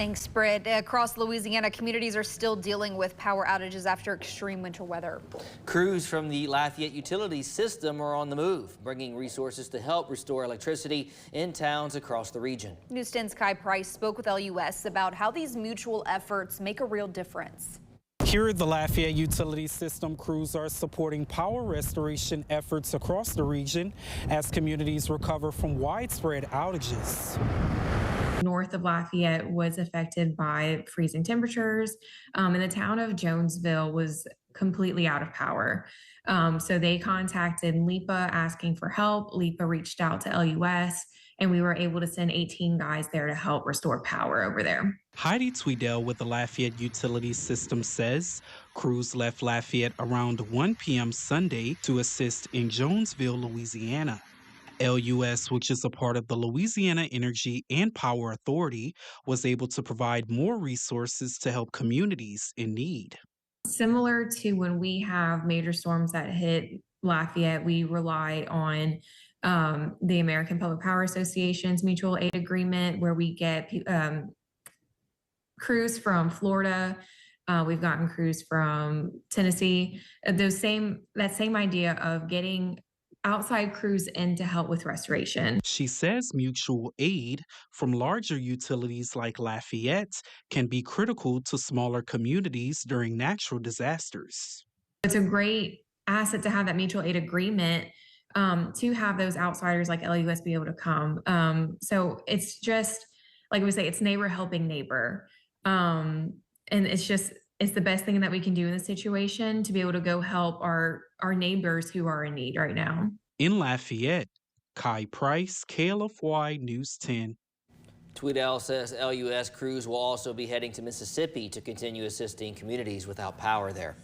Thanks, Britt. Across Louisiana, communities are still dealing with power outages after extreme winter weather. Crews from the Lafayette Utilities System are on the move, bringing resources to help restore electricity in towns across the region. News 10's Kai Price spoke with LUS about how these mutual efforts make a real difference. Here at the Lafayette Utilities System, crews are supporting power restoration efforts across the region as communities recover from widespread outages. North of Lafayette was affected by freezing temperatures, and the town of Jonesville was completely out of power. So they contacted LIPA asking for help. LIPA reached out to LUS, and we were able to send 18 guys there to help restore power over there. Heidi Tweedell with the Lafayette Utilities System says crews left Lafayette around 1 p.m. Sunday to assist in Jonesville, Louisiana. LUS, which is a part of the Louisiana Energy and Power Authority, was able to provide more resources to help communities in need. Similar to when we have major storms that hit Lafayette, we rely on the American Public Power Association's mutual aid agreement, where we get crews from Florida. We've gotten crews from Tennessee. That same idea of getting outside crews in to help with restoration. She says mutual aid from larger utilities like Lafayette can be critical to smaller communities during natural disasters. It's a great asset to have that mutual aid agreement, to have those outsiders like LUS be able to come. So it's just, like we say, it's neighbor helping neighbor. And it's the best thing that we can do in this situation, to be able to go help our neighbors who are in need right now. In Lafayette, Kai Price, KLFY News 10. Tweedell says LUS crews will also be heading to Mississippi to continue assisting communities without power there.